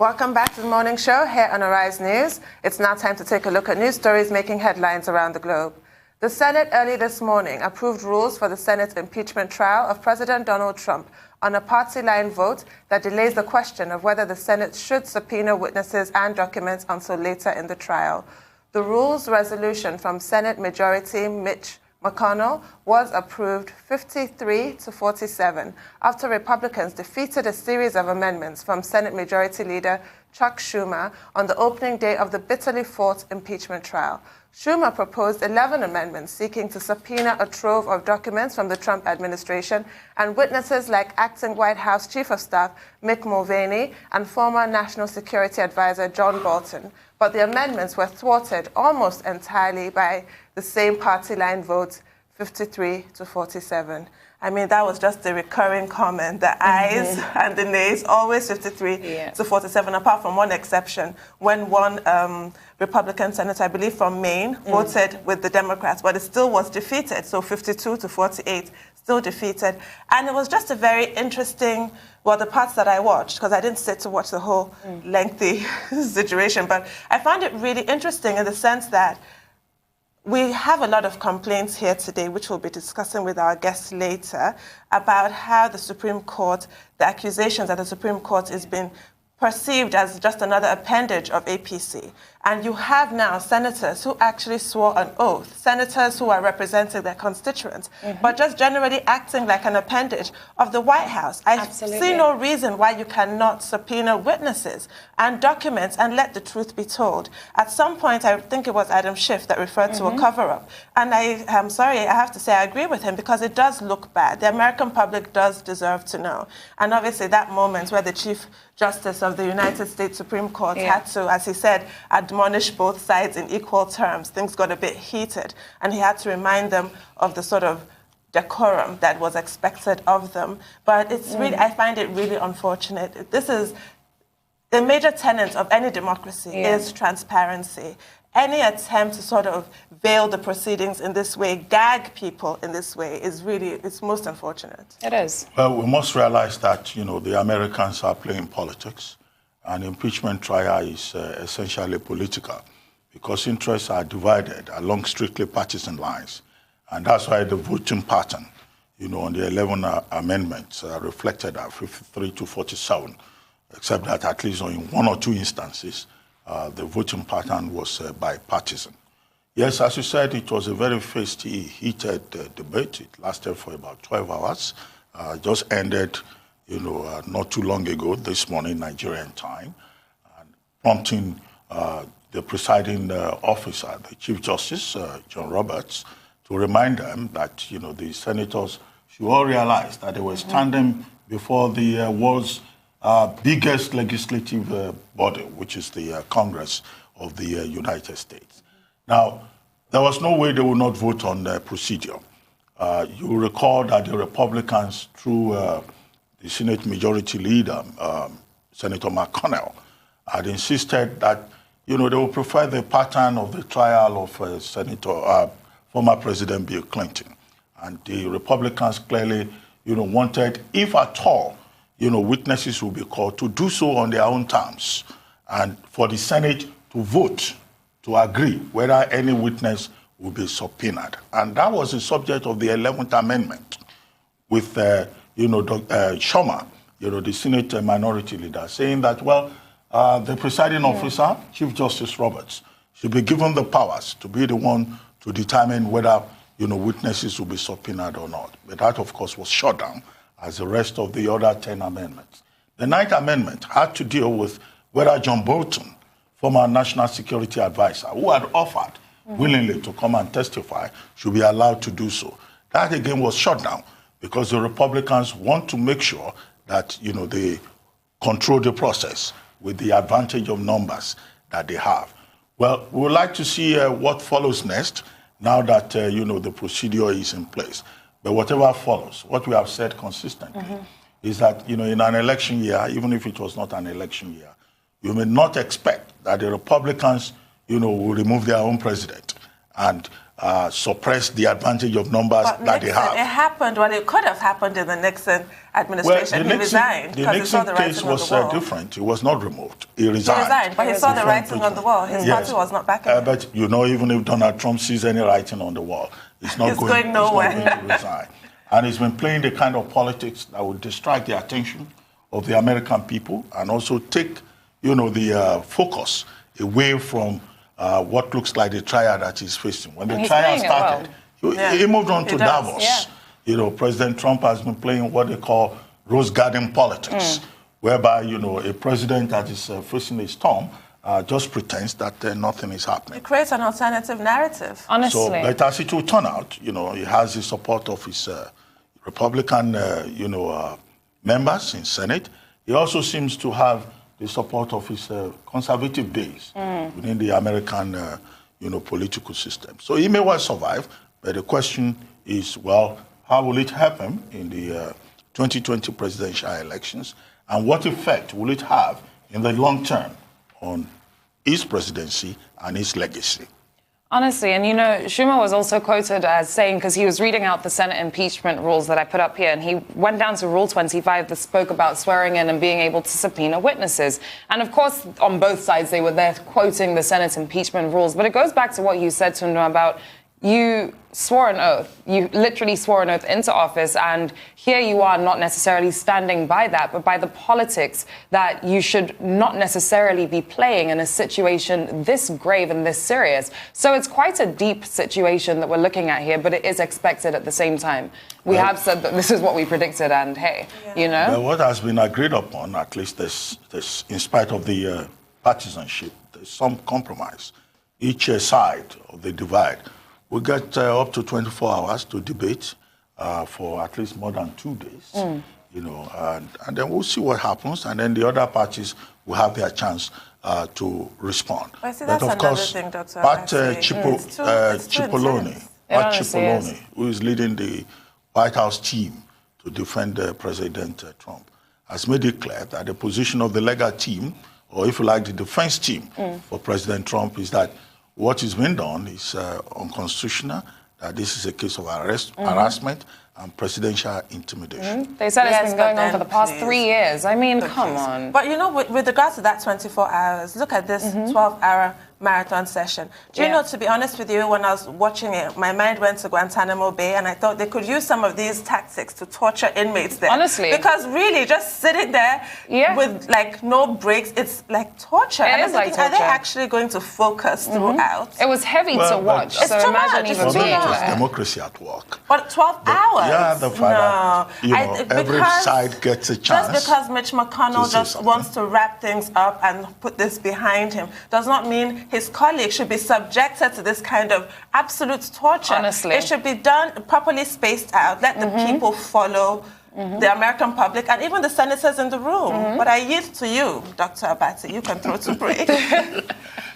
Welcome back to the morning show here on Arise News. It's now time to take a look at news stories making headlines around the globe. The Senate early this morning approved rules for the Senate's impeachment trial of President Donald Trump on a party-line vote that delays the question of whether the Senate should subpoena witnesses and documents until later in the trial. The rules resolution from Senate Majority Mitch McConnell was approved 53 to 47 after Republicans defeated a series of amendments from Senate Majority Leader Chuck Schumer on the opening day of the bitterly fought impeachment trial. Schumer proposed 11 amendments seeking to subpoena a trove of documents from the Trump administration and witnesses like acting White House Chief of Staff Mick Mulvaney and former National Security Advisor John Bolton. But the amendments were thwarted almost entirely by the same party line vote, 53 to 47. I mean, that was just a recurring comment. The ayes and the nays, always 53 to 47, apart from one exception, when one Republican senator, I believe from Maine, voted with the Democrats, but it still was defeated. So 52 to 48, still defeated. And it was just a very interesting, well, the parts that I watched, because I didn't sit to watch the whole lengthy situation, but I found it really interesting in the sense that we have a lot of complaints here today, which we'll be discussing with our guests later, about how the Supreme Court, the accusations that the Supreme Court is being perceived as just another appendage of APC. And you have now senators who actually swore an oath, senators who are representing their constituents, but just generally acting like an appendage of the White House. I see no reason why you cannot subpoena witnesses and documents and let the truth be told. At some point, I think it was Adam Schiff that referred to a cover-up. And I'm sorry, I have to say I agree with him because it does look bad. The American public does deserve to know. And obviously that moment where the Chief Justice of the United States Supreme Court had to, as he said, admonish both sides in equal terms. Things got a bit heated, and he had to remind them of the sort of decorum that was expected of them. But it's really, I find it really unfortunate. This is the major tenet of any democracy is transparency. Any attempt to sort of veil the proceedings in this way, gag people in this way, is really, it's most unfortunate. It is. Well, we must realize that, you know, the Americans are playing politics, and impeachment trial is essentially political because interests are divided along strictly partisan lines. And that's why the voting pattern, you know, on the 11 amendments reflected at 53 to 47, except that at least in one or two instances, the voting pattern was bipartisan. Yes, as you said, it was a very feisty, heated debate. It lasted for about 12 hours. Just ended, you know, not too long ago, this morning, Nigerian time, and prompting the presiding officer, the Chief Justice, John Roberts, to remind them that, you know, the senators should all realize that they were standing before the world's biggest legislative body, which is the Congress of the United States. Now, there was no way they would not vote on the procedure. You recall that the Republicans, through the Senate Majority Leader, Senator McConnell, had insisted that, you know, they would prefer the pattern of the trial of former President Bill Clinton. And the Republicans clearly, you know, wanted, if at all, you know, witnesses will be called to do so on their own terms, and for the Senate to vote to agree whether any witness will be subpoenaed. And that was the subject of the 11th Amendment with, you know, Schumer, you know, the Senate Minority Leader, saying that, well, the presiding officer, Chief Justice Roberts, should be given the powers to be the one to determine whether, you know, witnesses will be subpoenaed or not. But that, of course, was shut down as the rest of the other 10 amendments. The 9th Amendment had to deal with whether John Bolton, former National Security Advisor, who had offered willingly to come and testify, should be allowed to do so. That, again, was shut down because the Republicans want to make sure that, you know, they control the process with the advantage of numbers that they have. Well, we would like to see what follows next now that, you know, the procedure is in place. But whatever follows, what we have said consistently is that, you know, in an election year, even if it was not an election year, you may not expect that the Republicans, you know, will remove their own president and suppress the advantage of numbers that they have. It happened, well, it could have happened in the Nixon administration. He resigned because he saw the writing on the wall. The Nixon case was different. He was not removed. He resigned. He resigned, but he saw the writing on the wall. His party was not backing him. But you know, even if Donald Trump sees any writing on the wall, he's not going nowhere. He's not going to resign. And he's been playing the kind of politics that would distract the attention of the American people and also take, you know, the focus away from what looks like the trial that he's facing. When the trial started, he moved on to Davos. Yeah. You know, President Trump has been playing what they call rose garden politics, whereby, you know, a president that is facing a storm just pretends that nothing is happening. It creates an alternative narrative. Honestly. So, but as it will turn out, you know, he has the support of his Republican, members in Senate. He also seems to have the support of his conservative base within the American, political system. So he may well survive, but the question is, well, how will it help him in the 2020 presidential elections, and what effect will it have in the long term on his presidency and his legacy? Honestly, and you know, Schumer was also quoted as saying, because he was reading out the Senate impeachment rules that I put up here, and he went down to Rule 25 that spoke about swearing in and being able to subpoena witnesses. And of course, on both sides, they were there quoting the Senate impeachment rules. But it goes back to what you said, Tunde, about you swore an oath. You literally swore an oath into office, and here you are not necessarily standing by that, but by the politics that you should not necessarily be playing in a situation this grave and this serious. So it's quite a deep situation that we're looking at here, but it is expected at the same time. We have said that this is what we predicted, and hey, you know. Well, what has been agreed upon, at least this in spite of the partisanship, there's some compromise. Each side of the divide we get up to 24 hours to debate for at least more than 2 days, you know, and then we'll see what happens, and then the other parties will have their chance to respond. Well, see, that's but of course, thing, Dr. Pat Cipollone, who is leading the White House team to defend President Trump, has made it clear that the position of the legal team, or if you like, the defense team for President Trump, is that what is being done is unconstitutional, that this is a case of harassment and presidential intimidation. They said it's been going on for the past 3 years. I mean, come on. But, you know, with regards to that 24 hours, look at this 12-hour marathon session. Do you know, to be honest with you, when I was watching it, my mind went to Guantanamo Bay, and I thought they could use some of these tactics to torture inmates there. Honestly. Because really, just sitting there with, like, no breaks, it's like torture. It is like torture. Are they actually going to focus throughout? It was heavy to watch. It's so too imagine much. even It's too being much. there. Democracy at work. But 12 hours? Yeah, the fact that, you know, every side gets a chance. Just because Mitch McConnell just wants to wrap things up and put this behind him does not mean his colleagues should be subjected to this kind of absolute torture. Honestly. It should be done properly spaced out. Let the people follow the American public and even the senators in the room. But I yield to you, Dr. Abati. You can throw to break.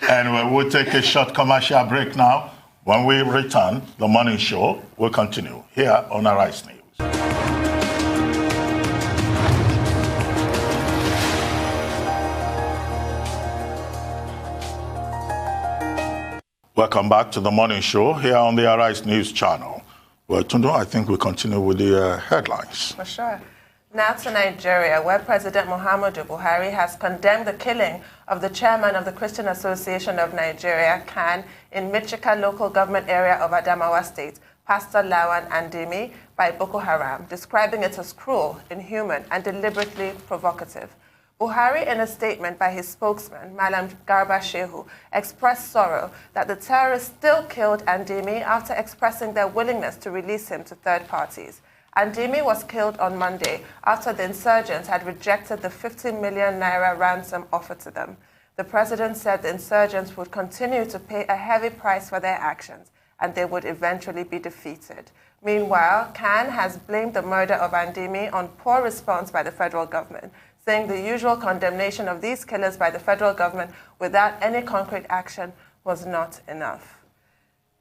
Anyway, we'll take a short commercial break now. When we return, the morning show will continue here on Arise News. Welcome back to the morning show here on the Arise News channel. Well, Tunde, I think we continue with the headlines. For sure. Now to Nigeria, where President Muhammadu Buhari has condemned the killing of the chairman of the Christian Association of Nigeria, CAN, in Michika local government area of Adamawa State, Pastor Lawan Andimi, by Boko Haram, describing it as cruel, inhuman, and deliberately provocative. Buhari, in a statement by his spokesman, Malam Garba Shehu, expressed sorrow that the terrorists still killed Andimi after expressing their willingness to release him to third parties. Andimi was killed on Monday after the insurgents had rejected the 50 million naira ransom offered to them. The president said the insurgents would continue to pay a heavy price for their actions and they would eventually be defeated. Meanwhile, CAN has blamed the murder of Andimi on poor response by the federal government, saying the usual condemnation of these killers by the federal government without any concrete action was not enough.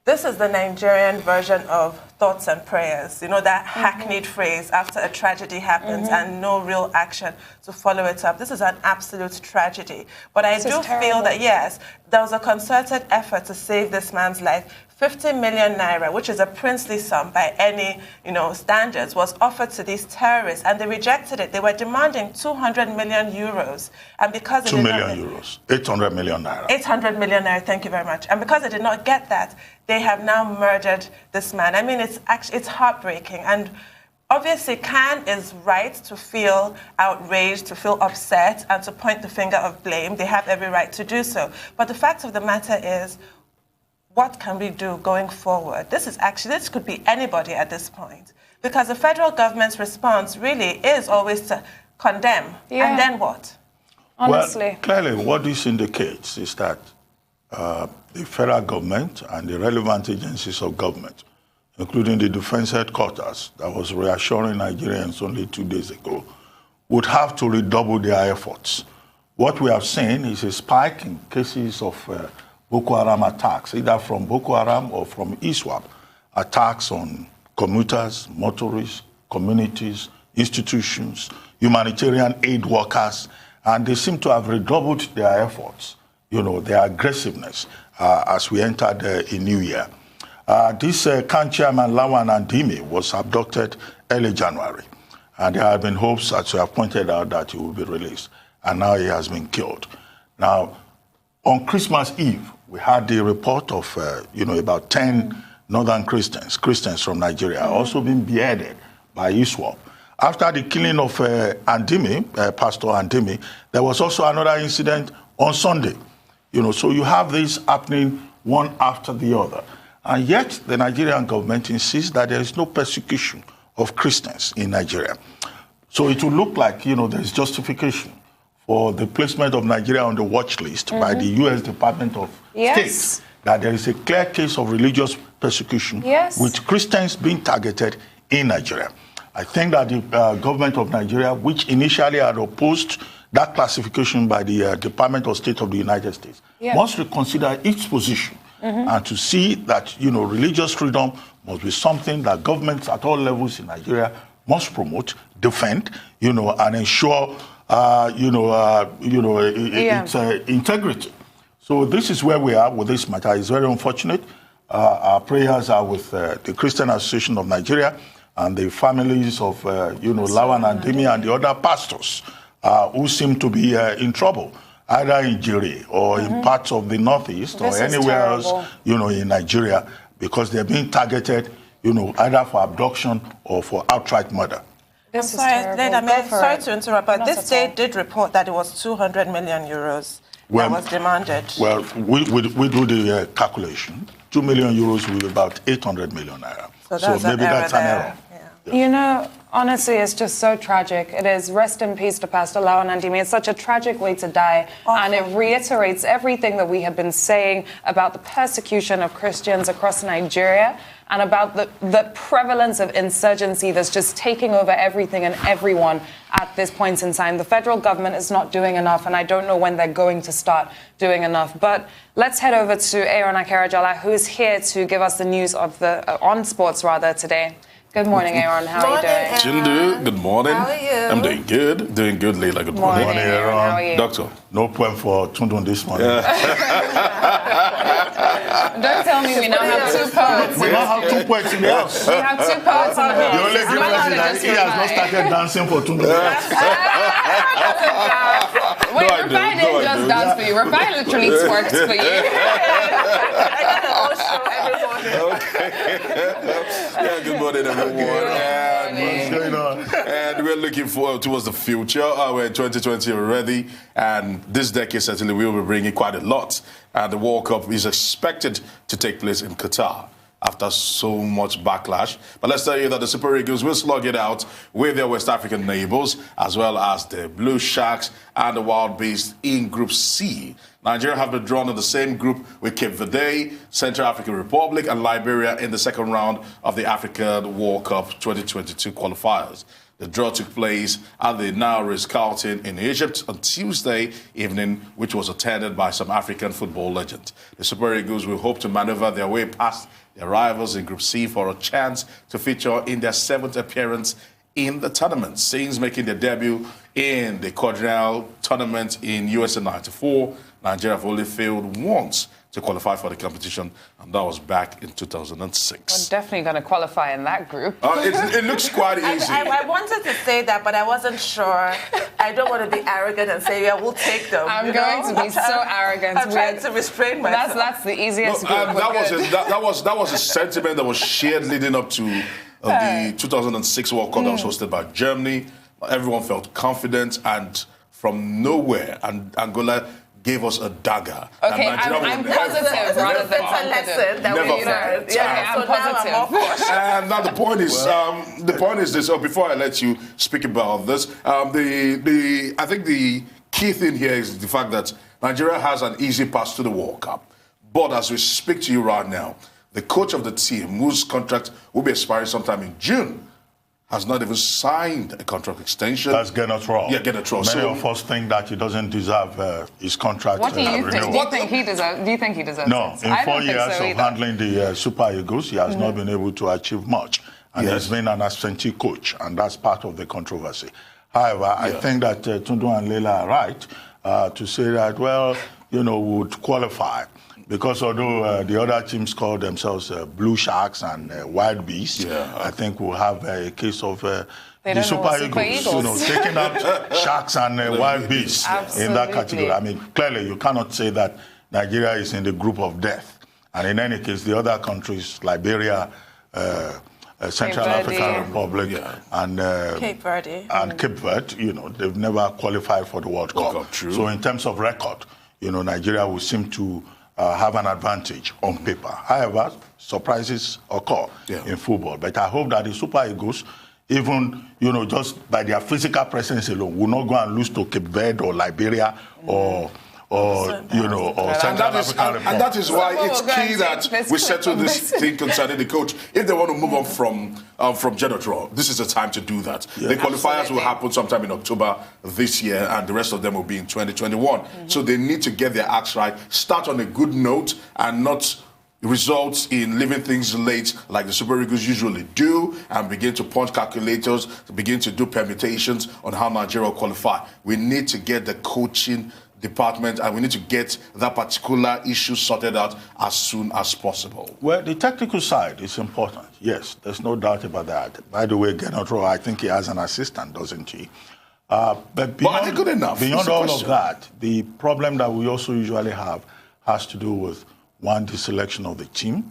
This is the Nigerian version of thoughts and prayers. You know, that hackneyed phrase after a tragedy happens and no real action to follow it up. This is an absolute tragedy. But I do feel that, yes, there was a concerted effort to save this man's life. 50 million naira, which is a princely sum by any, standards, was offered to these terrorists, and they rejected it. They were demanding 200 million euros, and because 2 million euros, 800 million naira. 800 million naira, thank you very much. And because they did not get that, they have now murdered this man. I mean, it's heartbreaking. And obviously, Khan is right to feel outraged, to feel upset, and to point the finger of blame. They have every right to do so. But the fact of the matter is, what can we do going forward? This could be anybody at this point. Because the federal government's response really is always to condemn. Yeah. And then what? Honestly. Well, clearly, what this indicates is that the federal government and the relevant agencies of government, including the Defense Headquarters that was reassuring Nigerians only 2 days ago, would have to redouble their efforts. What we have seen is a spike in cases of Boko Haram attacks, either from Boko Haram or from ISWAP, attacks on commuters, motorists, communities, institutions, humanitarian aid workers, and they seem to have redoubled their efforts, their aggressiveness as we entered a new year. This Khan chairman, Lawan Andimi, was abducted early January. And there have been hopes, as you have pointed out, that he will be released. And now he has been killed. Now, on Christmas Eve, we had the report of, about 10 northern Christians from Nigeria, also being beheaded by ISWAP. After the killing of Andimi, Pastor Andimi, there was also another incident on Sunday. So you have this happening one after the other. And yet, the Nigerian government insists that there is no persecution of Christians in Nigeria. So it will look like, there is justification for the placement of Nigeria on the watch list by the U.S. Department of State, that there is a clear case of religious persecution with Christians being targeted in Nigeria. I think that the government of Nigeria, which initially had opposed that classification by the Department of State of the United States, must reconsider its position and to see that, religious freedom must be something that governments at all levels in Nigeria must promote, defend, and ensure, its integrity. So this is where we are with this matter. It's very unfortunate. Our prayers are with the Christian Association of Nigeria and the families of, Lawan Andimi and the other pastors who seem to be in trouble, either in Jere or in parts of the Northeast or anywhere else, in Nigeria, because they're being targeted, either for abduction or for outright murder. This is terrible. Sorry to interrupt, but this state did report that it was 200 million euros that was demanded. Well, we do the calculation. 2 million euros will be about 800 million naira. So maybe that's an error. Yeah. Honestly, it's just so tragic. It is rest in peace to Pastor Lawan Andimi. It's such a tragic way to die. Awful. And it reiterates everything that we have been saying about the persecution of Christians across Nigeria and about the prevalence of insurgency that's just taking over everything and everyone at this point in time. The federal government is not doing enough, and I don't know when they're going to start doing enough. But let's head over to Aaron Akerajala, who is here to give us the news of on sports today. Good morning, Aaron. How are you doing? Chindu, good morning. How are you? I'm doing good. Doing good, Leila. Good morning. Morning, Aaron. How are you? Doctor. No point for Tundun this morning. Don't tell me we now have 2 poets. We now have 2 points in the house. We have 2 poets in the house. The only difference is that he has not started dancing for Tundun. Wait, Rafai didn't just dance for you. Rafai literally twerked for you. Yeah, good morning, everyone. What's going on? And we're looking forward towards the future. We're in 2020 already, and this decade certainly will be bringing quite a lot. And the World Cup is expected to take place in Qatar after so much backlash. But let's tell you that the Super Eagles will slug it out with their West African neighbors, as well as the Blue Sharks and the Wild Beasts in Group C. Nigeria have been drawn in the same group with Cape Verde, Central African Republic, and Liberia in the second round of the African World Cup 2022 qualifiers. The draw took place at the now Ritz-Carlton in Egypt on Tuesday evening, which was attended by some African football legends. The Super Eagles will hope to maneuver their way past their rivals in Group C for a chance to feature in their 7th appearance in the tournament, since making their debut in the Quadrennial tournament in USA '94. Nigeria have only failed once to qualify for the competition, and that was back in 2006. We're definitely going to qualify in that group. It looks quite easy. I wanted to say that, but I wasn't sure. I don't want to be arrogant and say, yeah, we'll take them. I'm going to be so arrogant. I'm trying to restrain myself. That's the easiest group. That was a sentiment that was shared leading up to the 2006 World Cup that was hosted by Germany. Everyone felt confident, and from nowhere, and Angola gave us a dagger. Okay, I'm positive rather than lesson that Never we learned. Yeah, I'm so positive. now I'm more cautious. And now the point is this. Before I let you speak about this, I think the key thing here is the fact that Nigeria has an easy pass to the World Cup. But as we speak to you right now, the coach of the team, whose contract will be expiring sometime in June, has not even signed a contract extension. That's Gernot Rohr. Yeah, Gernot Rohr. Many of us think that he doesn't deserve his contract What do you think? renewal. Do you think he deserves No, it? in I 4 don't think years so of either. handling the Super Eagles, he has not been able to achieve much. And Yes. he's been an absentee coach, and that's part of the controversy. However, I think that Tundu and Leila are right to say that, well, would qualify. Because although the other teams call themselves Blue Sharks and Wild Beasts, I think we'll have a case of the don't know Super what Super Eagles, Eagles. taking out Sharks and Wild Beasts in that Absolutely. category. I mean, clearly you cannot say that Nigeria is in the group of death. And in any case, the other countries, Liberia, Central Verde. African Republic, and Cape Verde. and Cape Verde, they've never qualified for the World Cup. Cup, true. So in terms of record, Nigeria will seem to have an advantage on paper. However, surprises occur in football. But I hope that the Super Eagles, even, just by their physical presence alone, will not go and lose to Cape Verde or Liberia or Central African Republic. And that is why Someone it's will go key and that take this we clip settle of this this. thing concerning the coach. If they want to move on from Gernot Rohr, this is the time to do that. The qualifiers will happen sometime in October this year, and the rest of them will be in 2021. So they need to get their acts right, start on a good note, and not results in leaving things late like the Super Eagles usually do, and begin to punch calculators, begin to do permutations on how Nigeria will qualify. We need to get the coaching department, and we need to get that particular issue sorted out as soon as possible. Well, the technical side is important. Yes, there's no doubt about that. By the way, Gernot Rohr, I think he has an assistant, doesn't he? But beyond, are they good enough? Beyond That's the all question. of that, the problem that we also usually have has to do with, one, the selection of the team.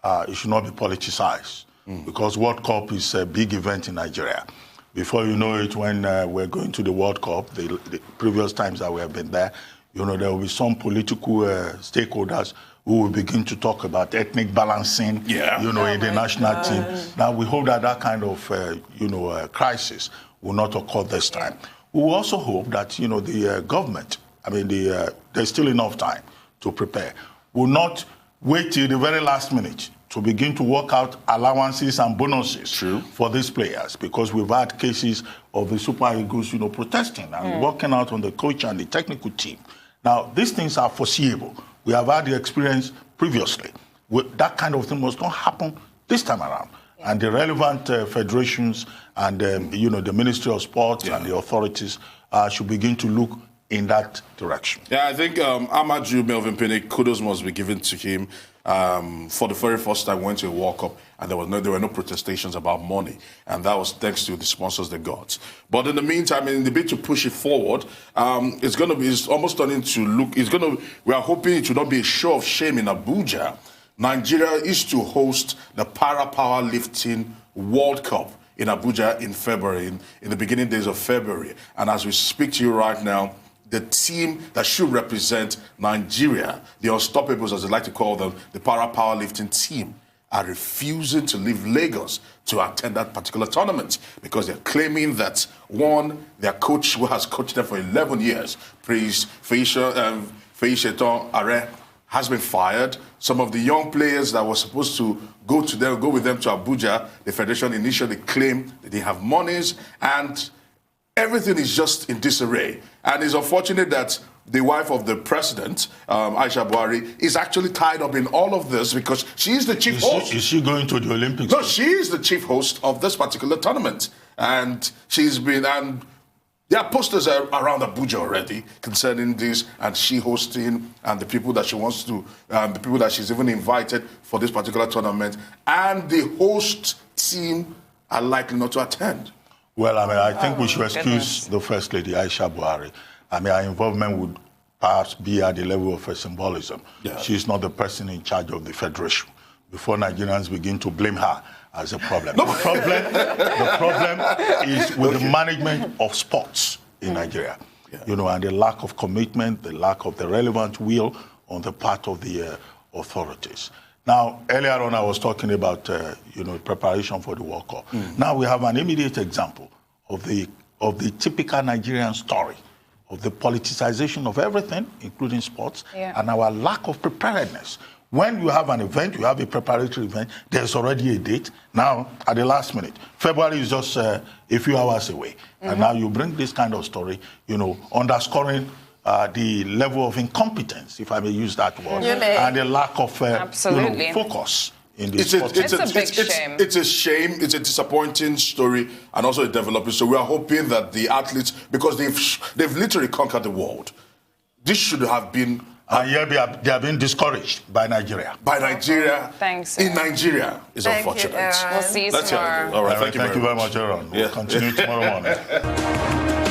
It should not be politicized because World Cup is a big event in Nigeria. Before you know it, when we're going to the World Cup, the previous times that we have been there, there will be some political stakeholders who will begin to talk about ethnic balancing, in the national team. Now, we hope that that kind of, crisis will not occur this time. We will also hope that, the government, there's still enough time to prepare, will not wait till the very last minute to begin to work out allowances and bonuses for these players, because we've had cases of the Super Eagles, protesting and working out on the coach and the technical team. Now, these things are foreseeable. We have had the experience previously. That kind of thing must not happen this time around. And the relevant federations and, the Ministry of Sports and the authorities should begin to look in that direction. Yeah, I think Amaju Melvin Pinnick, kudos must be given to him. For the very first time, went to a World Cup, and there were no protestations about money, and that was thanks to the sponsors they got. But in the meantime, in the bid to push it forward, it's almost turning to look. We are hoping it should not be a show of shame in Abuja. Nigeria is to host the Para Powerlifting World Cup in Abuja in February, in the beginning days of February, and as we speak to you right now, the team that should represent Nigeria, the Unstoppables, as they like to call them, the Para Powerlifting team, are refusing to leave Lagos to attend that particular tournament because they're claiming that, one, their coach, who has coached them for 11 years, Prince Feiseton Are, has been fired. Some of the young players that were supposed to go with them to Abuja, the federation initially claimed that they have monies, and everything is just in disarray. And it's unfortunate that the wife of the president, Aisha Buhari, is actually tied up in all of this because she is the chief host. Is she going to the Olympics? No, she is the chief host of this particular tournament. And she's been, and There are posters around Abuja already concerning this, and she hosting, and the people that she wants to, the people that she's even invited for this particular tournament, and the host team are likely not to attend. Well, I mean, I think we should excuse the First Lady, Aisha Buhari. I mean, our involvement would perhaps be at the level of a symbolism. Yeah. She's not the person in charge of the federation. Before Nigerians begin to blame her as a problem. No. The problem is with the management of sports in Nigeria. Yeah. You know, and the lack of commitment, the lack of the relevant will on the part of the authorities. Now, earlier on, I was talking about, preparation for the World Cup. Now we have an immediate example of the typical Nigerian story, of the politicization of everything, including sports, and our lack of preparedness. When you have an event, you have a preparatory event, there's already a date. Now, at the last minute, February is just a few hours away. And now you bring this kind of story, underscoring the level of incompetence, if I may use that word, and the lack of focus in this. It's a big shame. It's a shame. It's a disappointing story, and also a developing. So we are hoping that the athletes, because they've literally conquered the world, this should have been. And yet they are being discouraged by Nigeria. By Nigeria. Thanks. In Nigeria is unfortunate. We'll see you tomorrow. All right. Thank you very much, Aaron. We'll continue tomorrow morning.